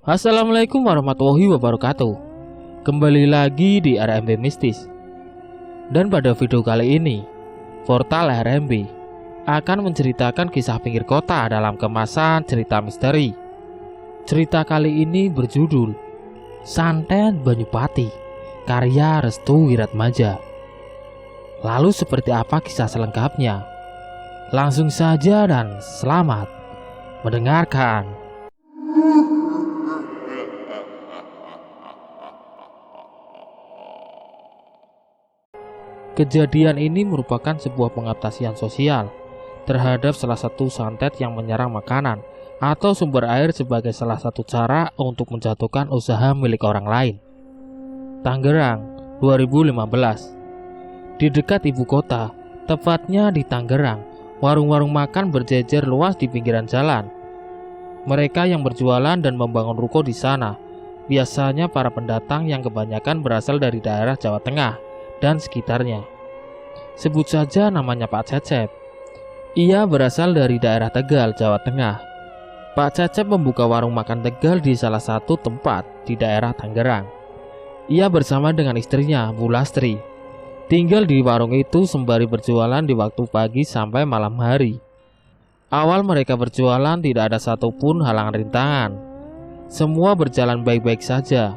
Assalamualaikum warahmatullahi wabarakatuh. Kembali lagi di RMB Mistis. Dan pada video kali ini, portal RMB akan menceritakan kisah pinggir kota dalam kemasan cerita misteri. Cerita kali ini berjudul Santen Banyupati, karya Restu Wiratmaja. Lalu seperti apa kisah selengkapnya? Langsung saja dan selamat mendengarkan. Kejadian ini merupakan sebuah pengabdian sosial terhadap salah satu santet yang menyerang makanan atau sumber air sebagai salah satu cara untuk menjatuhkan usaha milik orang lain. Tangerang, 2015. Di dekat ibu kota, tepatnya di Tangerang, warung-warung makan berjejer luas di pinggiran jalan. Mereka yang berjualan dan membangun ruko di sana biasanya para pendatang yang kebanyakan berasal dari daerah Jawa Tengah dan sekitarnya. Sebut saja namanya Pak Cecep. Ia berasal dari daerah Tegal, Jawa Tengah. Pak Cecep membuka warung makan Tegal di salah satu tempat di daerah Tangerang. Ia bersama dengan istrinya, Bu Lastri, tinggal di warung itu sembari berjualan di waktu pagi sampai malam hari. Awal mereka berjualan tidak ada satupun halangan rintangan. Semua berjalan baik-baik saja.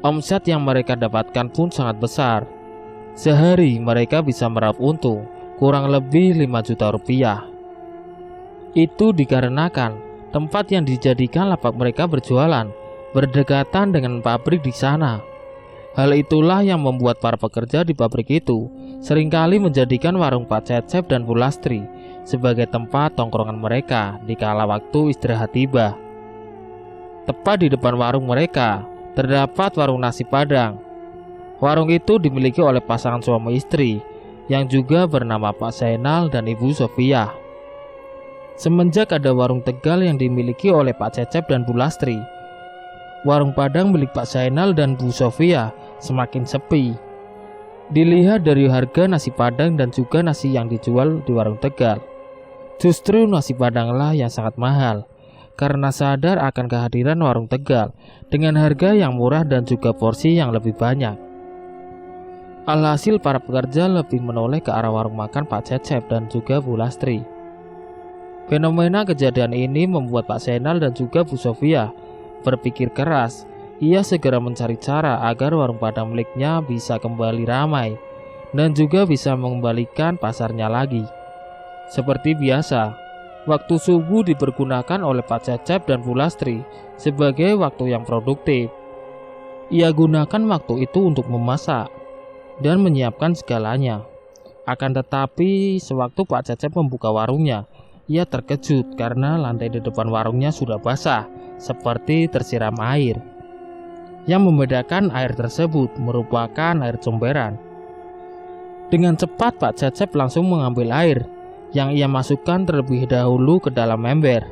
Omset yang mereka dapatkan pun sangat besar. Sehari mereka bisa meraup untung kurang lebih 5 juta rupiah. Itu dikarenakan tempat yang dijadikan lapak mereka berjualan berdekatan dengan pabrik di sana. Hal itulah yang membuat para pekerja di pabrik itu seringkali menjadikan warung Pak Cecep dan Bu Lastri sebagai tempat tongkrongan mereka di kala waktu istirahat tiba. Tepat di depan warung mereka terdapat warung nasi Padang. Warung itu dimiliki oleh pasangan suami istri yang juga bernama Pak Zainal dan Ibu Sofia. Semenjak ada warung Tegal yang dimiliki oleh Pak Cecep dan Bu Lastri, warung Padang milik Pak Zainal dan Bu Sofia semakin sepi. Dilihat dari harga nasi Padang dan juga nasi yang dijual di warung Tegal, justru nasi Padanglah yang sangat mahal karena sadar akan kehadiran warung Tegal dengan harga yang murah dan juga porsi yang lebih banyak. Alhasil para pekerja lebih menoleh ke arah warung makan Pak Cecep dan juga Bu Lastri. Fenomena kejadian ini membuat Pak Zainal dan juga Bu Sofia berpikir keras. Ia segera mencari cara agar warung Padang miliknya bisa kembali ramai dan juga bisa mengembalikan pasarnya lagi. Seperti biasa, waktu subuh dipergunakan oleh Pak Cecep dan Bu Lastri sebagai waktu yang produktif. Ia gunakan waktu itu untuk memasak dan menyiapkan segalanya. Akan tetapi sewaktu Pak Cecep membuka warungnya, ia terkejut karena lantai di depan warungnya sudah basah seperti tersiram air. Yang membedakan air tersebut merupakan air comberan. Dengan cepat Pak Cecep langsung mengambil air yang ia masukkan terlebih dahulu ke dalam ember,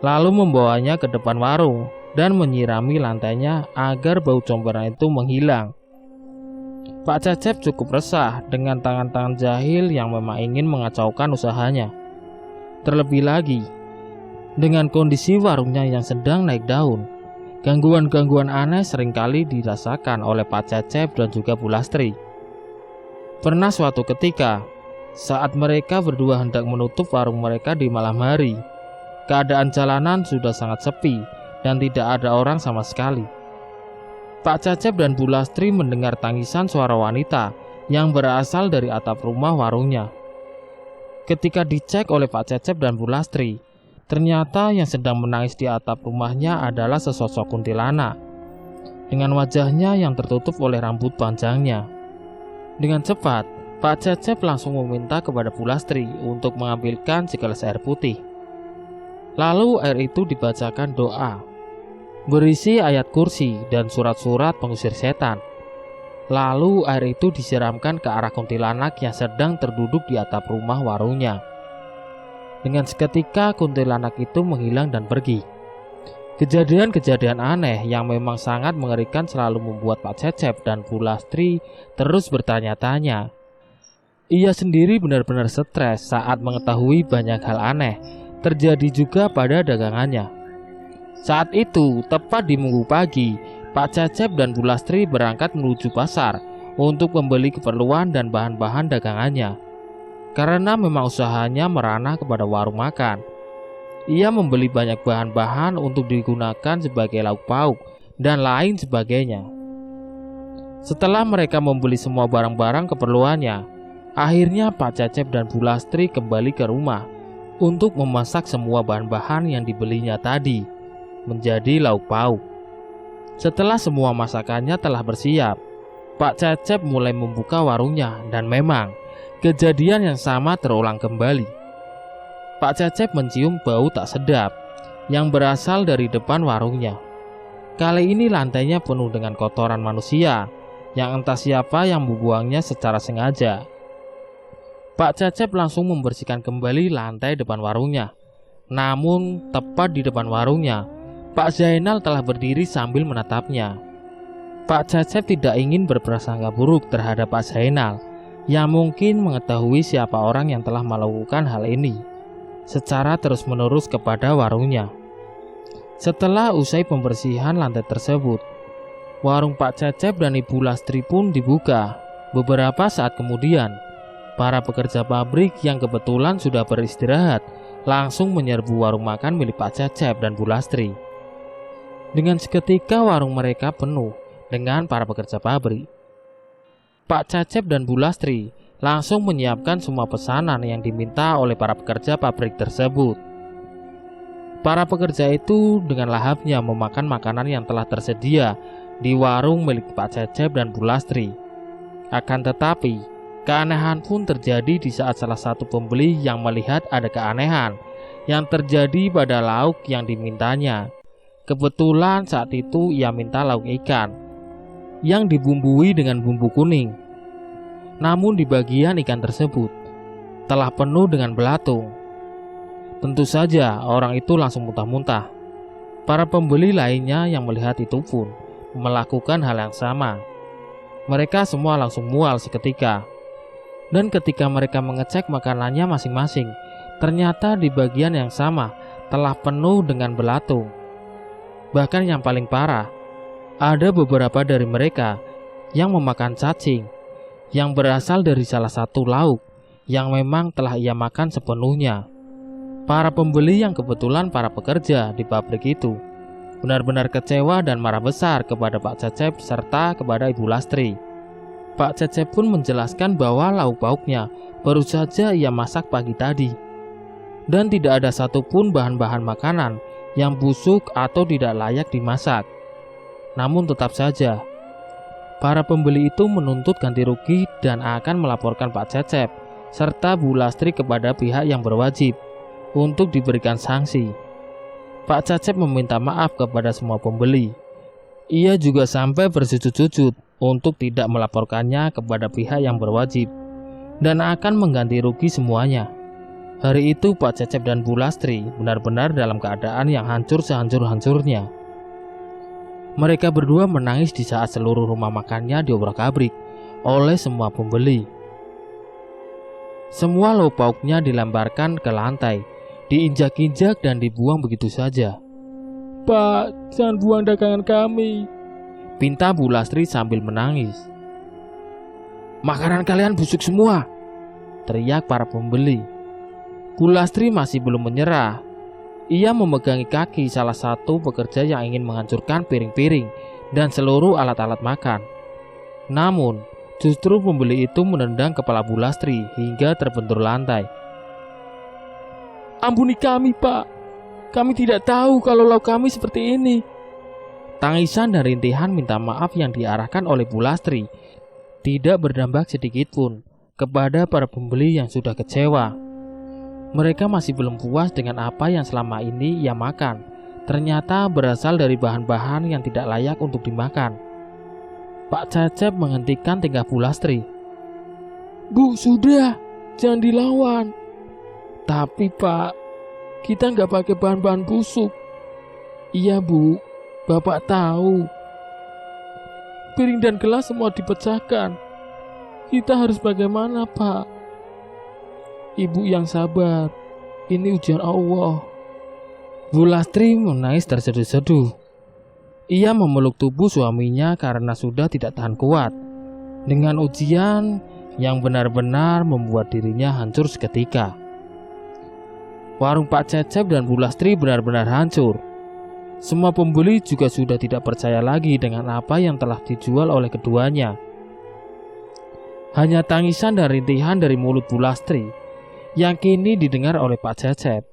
lalu membawanya ke depan warung dan menyirami lantainya agar bau comberan itu menghilang. Pak Cecep cukup resah dengan tangan-tangan jahil yang memang ingin mengacaukan usahanya. Terlebih lagi, dengan kondisi warungnya yang sedang naik daun, gangguan-gangguan aneh seringkali dirasakan oleh Pak Cecep dan juga Bu Lastri. Pernah suatu ketika, saat mereka berdua hendak menutup warung mereka di malam hari, keadaan jalanan sudah sangat sepi dan tidak ada orang sama sekali. Pak Cecep dan Bu Lastri mendengar tangisan suara wanita yang berasal dari atap rumah warungnya. Ketika dicek oleh Pak Cecep dan Bu Lastri, ternyata yang sedang menangis di atap rumahnya adalah sesosok kuntilanak dengan wajahnya yang tertutup oleh rambut panjangnya. Dengan cepat, Pak Cecep langsung meminta kepada Bu Lastri untuk mengambilkan segelas air putih. Lalu air itu dibacakan doa berisi ayat kursi dan surat-surat pengusir setan. Lalu air itu disiramkan ke arah kuntilanak yang sedang terduduk di atap rumah warungnya. Dengan seketika kuntilanak itu menghilang dan pergi. Kejadian-kejadian aneh yang memang sangat mengerikan selalu membuat Pak Cecep dan Bu Lastri terus bertanya-tanya. Ia sendiri benar-benar stres saat mengetahui banyak hal aneh terjadi juga pada dagangannya. Saat itu, tepat di Minggu pagi, Pak Cecep dan Bu Lastri berangkat menuju pasar untuk membeli keperluan dan bahan-bahan dagangannya. Karena memang usahanya merana kepada warung makan, ia membeli banyak bahan-bahan untuk digunakan sebagai lauk pauk dan lain sebagainya. Setelah mereka membeli semua barang-barang keperluannya, akhirnya Pak Cecep dan Bu Lastri kembali ke rumah untuk memasak semua bahan-bahan yang dibelinya tadi menjadi lauk pauk. Setelah semua masakannya telah bersiap, Pak Cecep mulai membuka warungnya dan memang kejadian yang sama terulang kembali. Pak Cecep mencium bau tak sedap yang berasal dari depan warungnya. Kali ini lantainya penuh dengan kotoran manusia yang entah siapa yang membuangnya secara sengaja. Pak Cecep langsung membersihkan kembali lantai depan warungnya. Namun tepat di depan warungnya, Pak Zainal telah berdiri sambil menatapnya. Pak Cecep tidak ingin berprasangka buruk terhadap Pak Zainal yang mungkin mengetahui siapa orang yang telah melakukan hal ini secara terus-menerus kepada warungnya. Setelah usai pembersihan lantai tersebut, warung Pak Cecep dan Ibu Lastri pun dibuka. Beberapa saat kemudian, para pekerja pabrik yang kebetulan sudah beristirahat langsung menyerbu warung makan milik Pak Cecep dan Bu Lastri. Dengan seketika warung mereka penuh dengan para pekerja pabrik. Pak Cecep dan Bu Lastri langsung menyiapkan semua pesanan yang diminta oleh para pekerja pabrik tersebut. Para pekerja itu dengan lahapnya memakan makanan yang telah tersedia di warung milik Pak Cecep dan Bu Lastri. Akan tetapi, keanehan pun terjadi di saat salah satu pembeli yang melihat ada keanehan yang terjadi pada lauk yang dimintanya. Kebetulan saat itu ia minta lauk ikan yang dibumbui dengan bumbu kuning. Namun di bagian ikan tersebut telah penuh dengan belatung. Tentu saja orang itu langsung muntah-muntah. Para pembeli lainnya yang melihat itu pun melakukan hal yang sama. Mereka semua langsung mual seketika. Dan ketika mereka mengecek makanannya masing-masing, ternyata di bagian yang sama telah penuh dengan belatung. Bahkan yang paling parah, ada beberapa dari mereka yang memakan cacing yang berasal dari salah satu lauk yang memang telah ia makan sepenuhnya. Para pembeli yang kebetulan para pekerja di pabrik itu benar-benar kecewa dan marah besar kepada Pak Cecep serta kepada Ibu Lastri. Pak Cecep pun menjelaskan bahwa lauk pauknya baru saja ia masak pagi tadi dan tidak ada satupun bahan-bahan makanan yang busuk atau tidak layak dimasak. Namun tetap saja, para pembeli itu menuntut ganti rugi dan akan melaporkan Pak Cecep serta Bu Lastri kepada pihak yang berwajib untuk diberikan sanksi. Pak Cecep meminta maaf kepada semua pembeli. Ia juga sampai bersujud-sujud untuk tidak melaporkannya kepada pihak yang berwajib dan akan mengganti rugi semuanya. Hari itu Pak Cecep dan Bu Lastri benar-benar dalam keadaan yang hancur sehancur-hancurnya. Mereka berdua menangis di saat seluruh rumah makannya diobrak-abrik oleh semua pembeli. Semua lauk pauknya dilemparkan ke lantai, diinjak-injak dan dibuang begitu saja. "Pak, jangan buang dagangan kami," pinta Bu Lastri sambil menangis. "Makanan kalian busuk semua," teriak para pembeli. Bu Lastri masih belum menyerah. Ia memegangi kaki salah satu pekerja yang ingin menghancurkan piring-piring dan seluruh alat-alat makan. Namun, justru pembeli itu menendang kepala Bu Lastri hingga terbentur lantai. "Ampuni kami, Pak. Kami tidak tahu kalau lauk kami seperti ini." Tangisan dan rintihan minta maaf yang diarahkan oleh Bu Lastri tidak berdampak sedikit pun kepada para pembeli yang sudah kecewa. Mereka masih belum puas dengan apa yang selama ini ia makan. Ternyata berasal dari bahan-bahan yang tidak layak untuk dimakan. Pak Cecep menghentikan tingkah Bu Lastri. "Bu, sudah, jangan dilawan." "Tapi Pak, kita nggak pakai bahan-bahan busuk." "Iya Bu, Bapak tahu. Piring dan gelas semua dipecahkan. Kita harus bagaimana Pak?" "Ibu yang sabar, ini ujian Allah." Bu Lastri menangis terseduh-seduh. Ia memeluk tubuh suaminya karena sudah tidak tahan kuat dengan ujian yang benar-benar membuat dirinya hancur seketika. Warung Pak Cecep dan Bu Lastri benar-benar hancur. Semua pembeli juga sudah tidak percaya lagi dengan apa yang telah dijual oleh keduanya. Hanya tangisan dan rintihan dari mulut Bu Lastri yang kini didengar oleh Pak Cecep.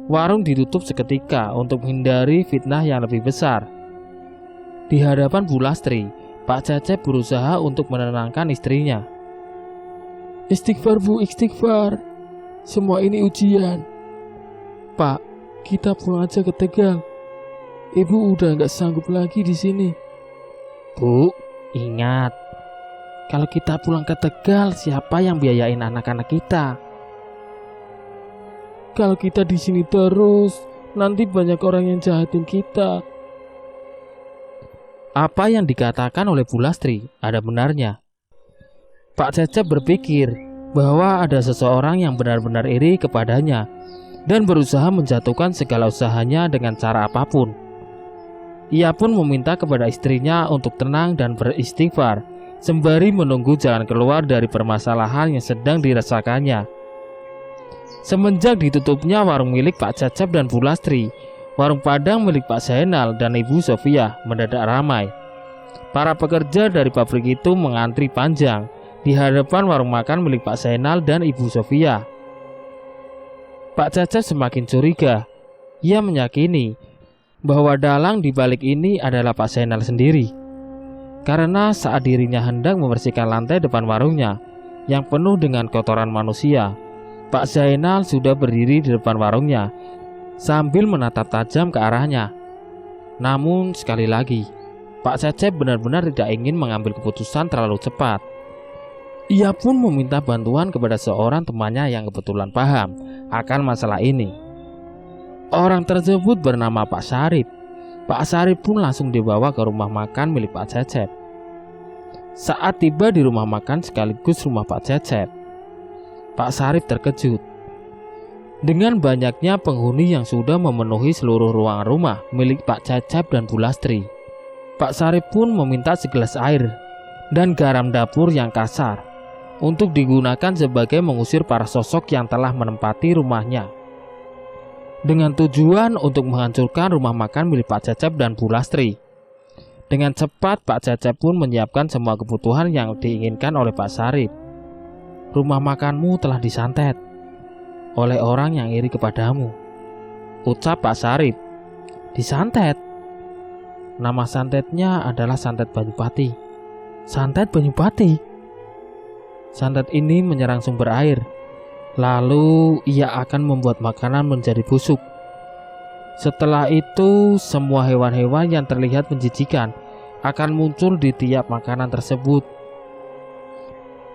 Warung ditutup seketika untuk menghindari fitnah yang lebih besar. Di hadapan Bu Lastri, Pak Cecep berusaha untuk menenangkan istrinya. Istighfar Bu, istighfar. Semua ini ujian. Pak, kita pulang aja ke Tegal. Ibu udah gak sanggup lagi di sini. Bu, ingat, kalau kita pulang ke Tegal, siapa yang biayain anak-anak kita? Kalau kita di sini terus, nanti banyak orang yang jahatin kita. Apa yang dikatakan oleh Bu Lastri ada benarnya. Pak Cecep berpikir bahwa ada seseorang yang benar-benar iri kepadanya dan berusaha menjatuhkan segala usahanya dengan cara apapun. Ia pun meminta kepada istrinya untuk tenang dan beristighfar, sembari menunggu jalan keluar dari permasalahan yang sedang dirasakannya. Semenjak ditutupnya warung milik Pak Cecep dan Bu Lastri, warung Padang milik Pak Zainal dan Ibu Sofia mendadak ramai. Para pekerja dari pabrik itu mengantri panjang di hadapan warung makan milik Pak Zainal dan Ibu Sofia. Pak Cecep semakin curiga. Ia meyakini bahwa dalang di balik ini adalah Pak Zainal sendiri. Karena saat dirinya hendak membersihkan lantai depan warungnya yang penuh dengan kotoran manusia, Pak Zainal sudah berdiri di depan warungnya sambil menatap tajam ke arahnya. Namun sekali lagi, Pak Cecep benar-benar tidak ingin mengambil keputusan terlalu cepat. Ia pun meminta bantuan kepada seorang temannya yang kebetulan paham akan masalah ini. Orang tersebut bernama Pak Sarip. Pak Sarip pun langsung dibawa ke rumah makan milik Pak Cecep. Saat tiba di rumah makan sekaligus rumah Pak Cecep, Pak Sarip terkejut dengan banyaknya penghuni yang sudah memenuhi seluruh ruangan rumah milik Pak Cecep dan Bu Lastri. Pak Sarip pun meminta segelas air dan garam dapur yang kasar untuk digunakan sebagai mengusir para sosok yang telah menempati rumahnya, dengan tujuan untuk menghancurkan rumah makan milik Pak Cecep dan Bu Lastri. Dengan cepat Pak Cecep pun menyiapkan semua kebutuhan yang diinginkan oleh Pak Sarip. Rumah makanmu telah disantet oleh orang yang iri kepadamu, ucap Pak Sarip. Disantet? Nama santetnya adalah Santet Banyupati. Santet Banyupati? Santet ini menyerang sumber air, lalu ia akan membuat makanan menjadi busuk. Setelah itu, semua hewan-hewan yang terlihat menjijikan akan muncul di tiap makanan tersebut.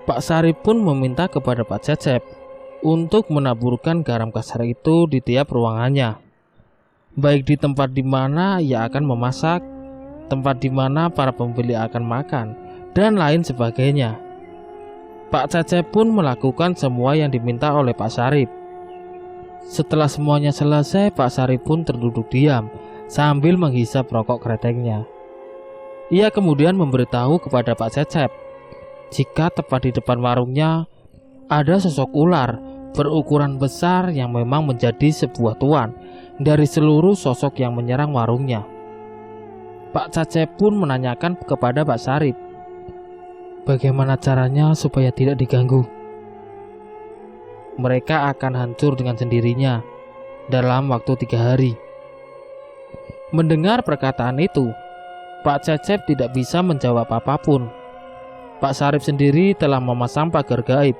Pak Sarip pun meminta kepada Pak Cecep untuk menaburkan garam kasar itu di tiap ruangannya, baik di tempat di mana ia akan memasak, tempat di mana para pembeli akan makan, dan lain sebagainya. Pak Cecep pun melakukan semua yang diminta oleh Pak Sarip. Setelah semuanya selesai, Pak Sarip pun terduduk diam sambil menghisap rokok kreteknya. Ia kemudian memberitahu kepada Pak Cecep jika tepat di depan warungnya ada sosok ular berukuran besar yang memang menjadi sebuah tuan dari seluruh sosok yang menyerang warungnya. Pak Cecep pun menanyakan kepada Pak Sarip, bagaimana caranya supaya tidak diganggu? Mereka akan hancur dengan sendirinya dalam waktu 3 hari. Mendengar perkataan itu, Pak Cecep tidak bisa menjawab apapun. Pak Sarip sendiri telah memasang pagar gaib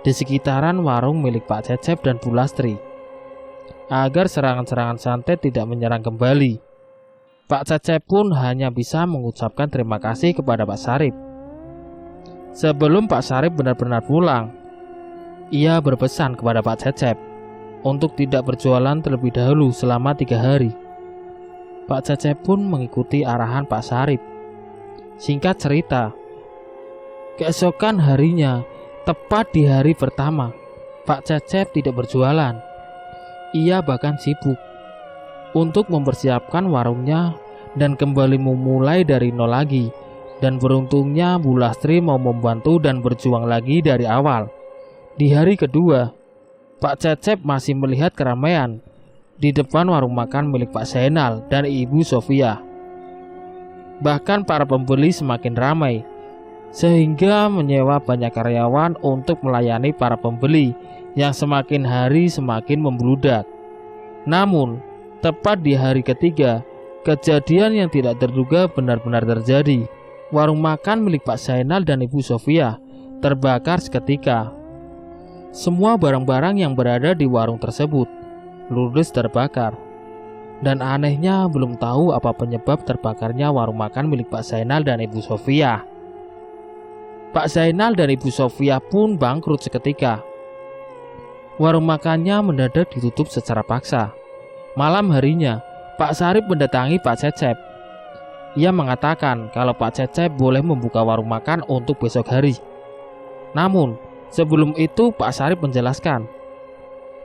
di sekitaran warung milik Pak Cecep dan Bu Lastri agar serangan-serangan santet tidak menyerang kembali. Pak Cecep pun hanya bisa mengucapkan terima kasih kepada Pak Sarip. Sebelum Pak Sarip benar-benar pulang, ia berpesan kepada Pak Cecep untuk tidak berjualan terlebih dahulu selama 3 hari. Pak Cecep pun mengikuti arahan Pak Sarip. Singkat cerita, keesokan harinya, tepat di hari pertama, Pak Cecep tidak berjualan. Ia bahkan sibuk untuk mempersiapkan warungnya dan kembali memulai dari nol lagi. Dan beruntungnya Bu Lastri mau membantu dan berjuang lagi dari awal. Di hari kedua, Pak Cecep masih melihat keramaian di depan warung makan milik Pak Zainal dan Ibu Sofia. Bahkan para pembeli semakin ramai, sehingga menyewa banyak karyawan untuk melayani para pembeli yang semakin hari semakin membludak. Namun, tepat di hari ketiga, kejadian yang tidak terduga benar-benar terjadi. Warung makan milik Pak Zainal dan Ibu Sofia terbakar seketika. Semua barang-barang yang berada di warung tersebut ludes terbakar. Dan anehnya belum tahu apa penyebab terbakarnya warung makan milik Pak Zainal dan Ibu Sofia. Pak Zainal dan Ibu Sofia pun bangkrut seketika. Warung makannya mendadak ditutup secara paksa. Malam harinya, Pak Sarip mendatangi Pak Cecep. Ia mengatakan kalau Pak Cecep boleh membuka warung makan untuk besok hari. Namun, sebelum itu Pak Sarip menjelaskan,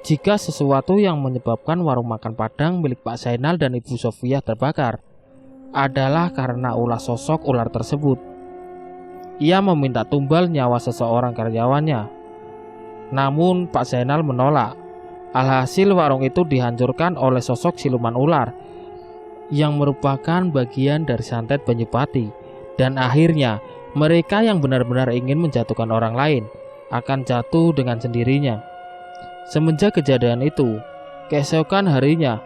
jika sesuatu yang menyebabkan warung makan Padang milik Pak Zainal dan Ibu Sofia terbakar adalah karena ulah sosok ular tersebut. Ia meminta tumbal nyawa seseorang karyawannya. Namun Pak Zainal menolak. Alhasil warung itu dihancurkan oleh sosok siluman ular yang merupakan bagian dari santet Banyupati. Dan akhirnya mereka yang benar-benar ingin menjatuhkan orang lain akan jatuh dengan sendirinya. Semenjak kejadian itu, keesokan harinya,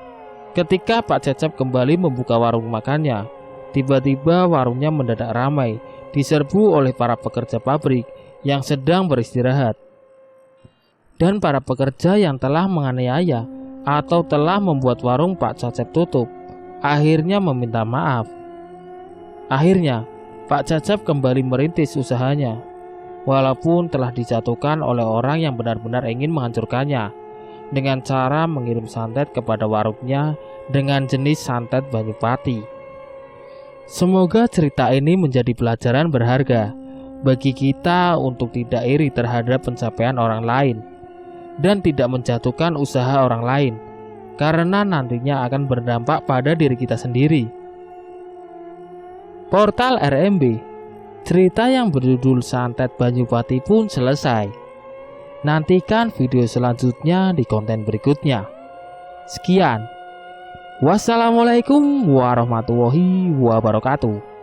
ketika Pak Cecep kembali membuka warung makannya, tiba-tiba warungnya mendadak ramai, diserbu oleh para pekerja pabrik yang sedang beristirahat. Dan para pekerja yang telah menganiaya atau telah membuat warung Pak Cecep tutup, akhirnya meminta maaf. Akhirnya, Pak Cecep kembali merintis usahanya, walaupun telah dijatuhkan oleh orang yang benar-benar ingin menghancurkannya, dengan cara mengirim santet kepada warungnya dengan jenis santet Banyupati. Semoga cerita ini menjadi pelajaran berharga bagi kita untuk tidak iri terhadap pencapaian orang lain dan tidak menjatuhkan usaha orang lain, karena nantinya akan berdampak pada diri kita sendiri. Portal RMB, cerita yang berjudul Santet Banyupati pun selesai. Nantikan video selanjutnya di konten berikutnya. Sekian. Wassalamualaikum warahmatullahi wabarakatuh.